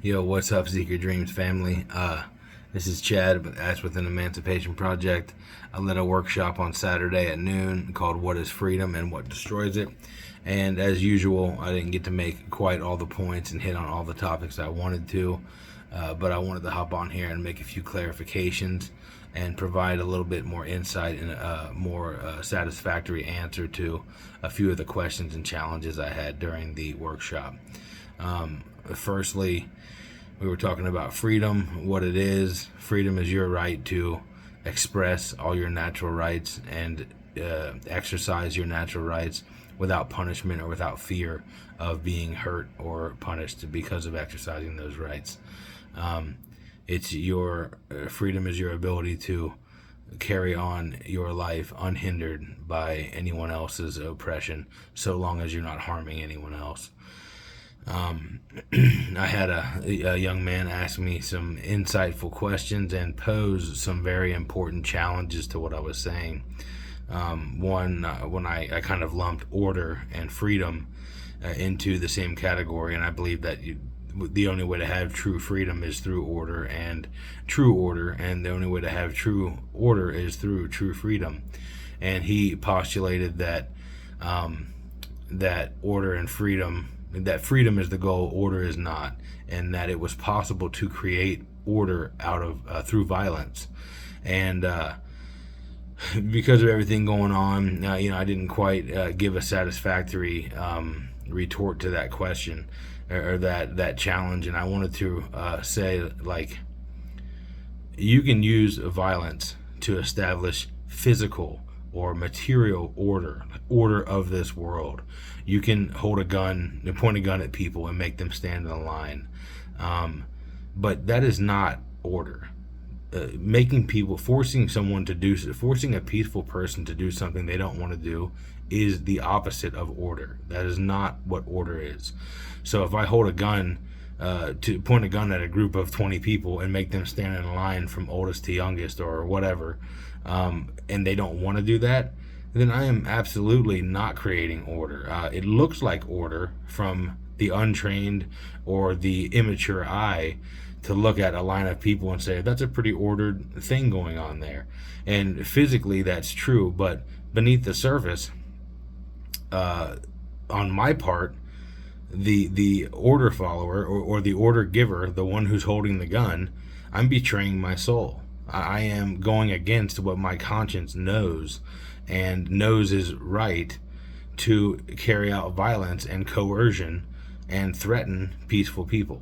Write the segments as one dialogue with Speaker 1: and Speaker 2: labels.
Speaker 1: Yo, what's up, Seek Your Dreams family? This is Chad with Ash with an Emancipation Project. I led a workshop on Saturday at noon called What is Freedom and What Destroys It? And as usual, I didn't get to make quite all the points and hit on all the topics I wanted to, but I wanted to hop on here and make a few clarifications and provide a little bit more insight and a more satisfactory answer to a few of the questions and challenges I had during the workshop. Firstly, we were talking about freedom, what it is. Freedom is your right to express all your natural rights and exercise your natural rights without punishment or without fear of being hurt or punished because of exercising those rights. It's your freedom is your ability to carry on your life unhindered by anyone else's oppression, so long as you're not harming anyone else. I had a young man ask me some insightful questions and pose some very important challenges to what I was saying. One, when I kind of lumped order and freedom into the same category, and I believe that the only way to have true freedom is through order, and the only way to have true order is through true freedom. And he postulated that that order and freedom, that freedom is the goal, order is not, and that it was possible to create order out of through violence. And because of everything going on, I didn't quite give a satisfactory retort to that question or that challenge. And I wanted to say, like, you can use violence to establish physical or material order of this world. You can hold a gun and point a gun at people and make them stand in a line, but that is not order. Forcing a peaceful person to do something they don't want to do is the opposite of order. That is not what order is. So if I hold a gun, to point a gun at a group of 20 people and make them stand in a line from oldest to youngest or whatever, and they don't want to do that, then I am absolutely not creating order. It looks like order from the untrained or the immature eye to look at a line of people and say, that's a pretty ordered thing going on there. And physically that's true, but beneath the surface, on my part, the order follower or the order giver, the one who's holding the gun, I'm betraying my soul. I am going against what my conscience knows and knows is right, to carry out violence and coercion and threaten peaceful people.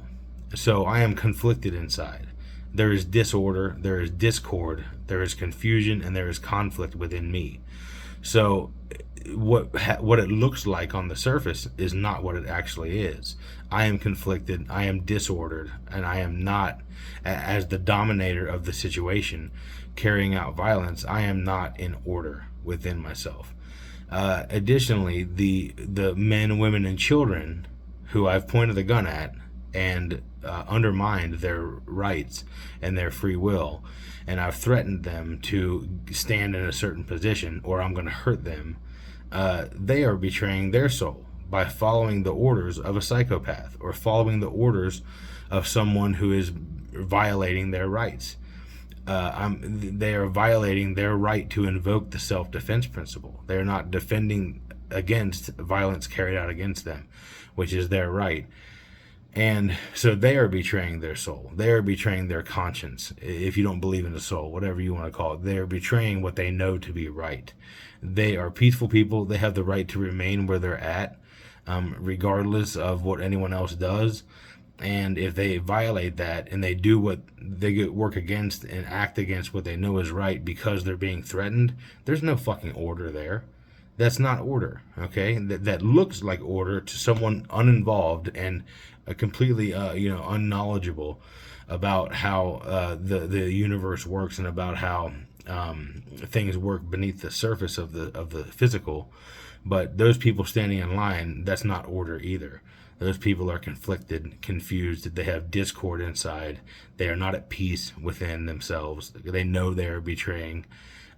Speaker 1: So I am conflicted inside. There is disorder, there is discord, there is confusion, and there is conflict within me. So what it looks like on the surface is not what it actually is. I am conflicted, I am disordered, and I am not, as the dominator of the situation, carrying out violence, I am not in order within myself. Additionally, the men, women, and children who I've pointed the gun at and undermined their rights and their free will, and I've threatened them to stand in a certain position or I'm going to hurt them, they are betraying their soul by following the orders of a psychopath or following the orders of someone who is violating their rights. They are violating their right to invoke the self-defense principle. They are not defending against violence carried out against them, which is their right. And so they are betraying their soul. They are betraying their conscience. If you don't believe in the soul, whatever you want to call it, they are betraying what they know to be right. They are peaceful people. They have the right to remain where they're at, regardless of what anyone else does. And if they violate that and they do what they work against and act against what they know is right because they're being threatened, there's no fucking order there. That's not order, okay? That looks like order to someone uninvolved and completely, unknowledgeable about how the universe works and about how things work beneath the surface of the physical. But those people standing in line, that's not order either. Those people are conflicted, confused. They have discord inside. They are not at peace within themselves. They know they are betraying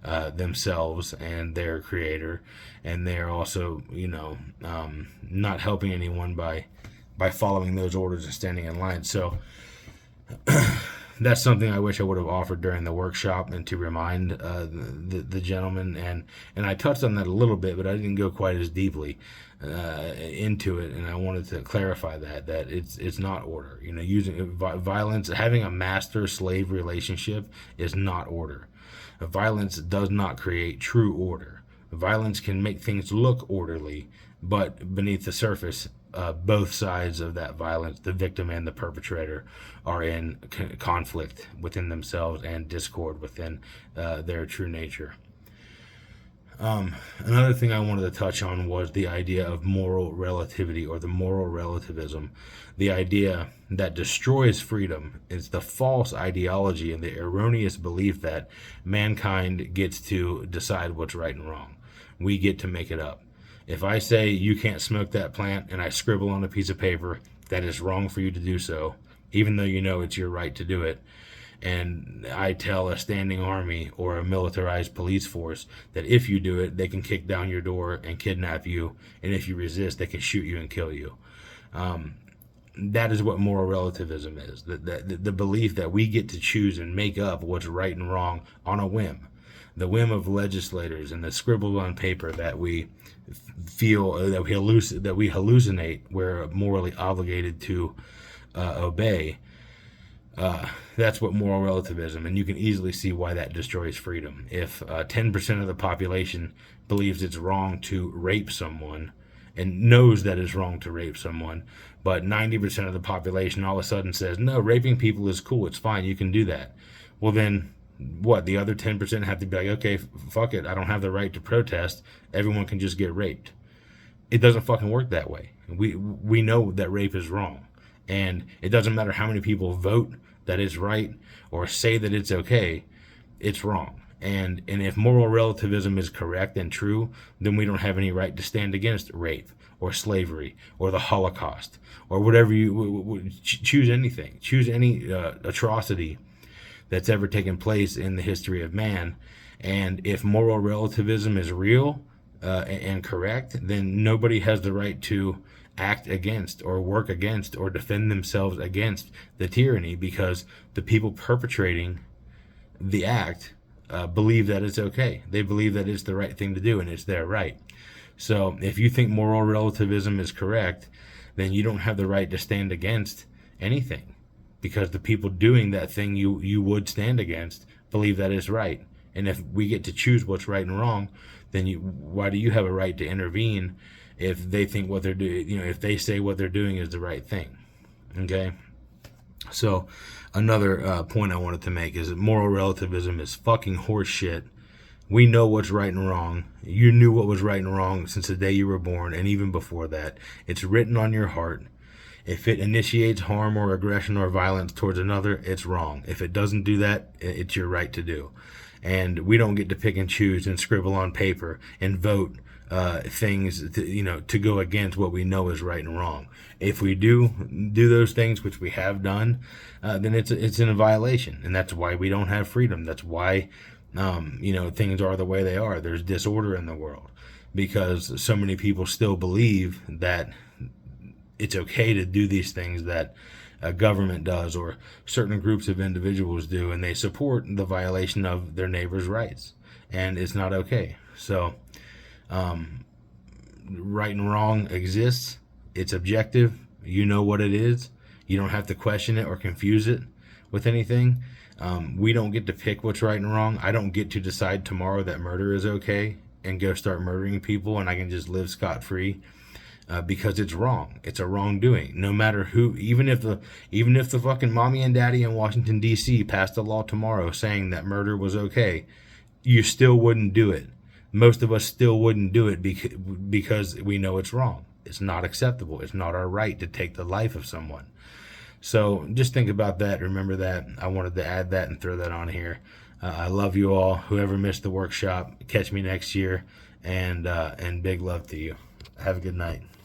Speaker 1: themselves and their creator, and they're also, not helping anyone by by following those orders and standing in line. So that's something I wish I would have offered during the workshop, and to remind the gentleman, and I touched on that a little bit, but I didn't go quite as deeply into it, and I wanted to clarify that it's not order. You know, using violence, having a master-slave relationship is not order. Violence does not create true order. Violence can make things look orderly, but beneath the surface, both sides of that violence, the victim and the perpetrator, are in conflict within themselves and discord within their true nature. Another thing I wanted to touch on was the idea of moral relativity, or the moral relativism, the idea that destroys freedom. It's the false ideology and the erroneous belief that mankind gets to decide what's right and wrong. We get to make it up. If I say you can't smoke that plant, and I scribble on a piece of paper that it's wrong for you to do so, even though you know it's your right to do it, and I tell a standing army or a militarized police force that if you do it, they can kick down your door and kidnap you, and if you resist, they can shoot you and kill you. That is what moral relativism is. The belief that we get to choose and make up what's right and wrong on a whim. The whim of legislators and the scribbled on paper that we feel, that we hallucinate we're morally obligated to obey. That's what moral relativism, and you can easily see why that destroys freedom. If 10% of the population believes it's wrong to rape someone and knows that it's wrong to rape someone, but 90% of the population all of a sudden says, no, raping people is cool, it's fine, you can do that. Well, then what? The other 10% have to be like, okay, fuck it, I don't have the right to protest, everyone can just get raped. It doesn't fucking work that way. We know that rape is wrong, and it doesn't matter how many people vote that it's right or say that it's okay, it's wrong. And if moral relativism is correct and true, then we don't have any right to stand against rape or slavery or the Holocaust or whatever you choose. Anything, choose any atrocity that's ever taken place in the history of man. And if moral relativism is real and correct, then nobody has the right to act against or work against or defend themselves against the tyranny, because the people perpetrating the act believe that it's okay. They believe that it's the right thing to do and it's their right. So if you think moral relativism is correct, then you don't have the right to stand against anything, because the people doing that thing you would stand against believe that it's right. And if we get to choose what's right and wrong, then why do you have a right to intervene if they think what they're doing, if they say what they're doing is the right thing? Okay? So another point I wanted to make is that moral relativism is fucking horse shit. We know what's right and wrong. You knew what was right and wrong since the day you were born, and even before that. It's written on your heart. If it initiates harm or aggression or violence towards another, it's wrong. If it doesn't do that, it's your right to do. And we don't get to pick and choose and scribble on paper and vote things to go against what we know is right and wrong. If we do those things, which we have done, then it's in a violation, and that's why we don't have freedom. That's why things are the way they are. There's disorder in the world, because so many people still believe that it's okay to do these things that a government does or certain groups of individuals do, and they support the violation of their neighbors' rights, and it's not okay. So right and wrong exists. It's objective. You know what it is. You don't have to question it or confuse it with anything. We don't get to pick what's right and wrong. I don't get to decide tomorrow that murder is okay and go start murdering people and I can just live scot-free, because it's wrong. It's a wrongdoing. No matter who, even if the fucking mommy and daddy in Washington D.C. passed a law tomorrow saying that murder was okay, you still wouldn't do it. Most of us still wouldn't do it because we know it's wrong. It's not acceptable. It's not our right to take the life of someone. So just think about that. Remember that. I wanted to add that and throw that on here. I love you all. Whoever missed the workshop, catch me next year, and big love to you. Have a good night.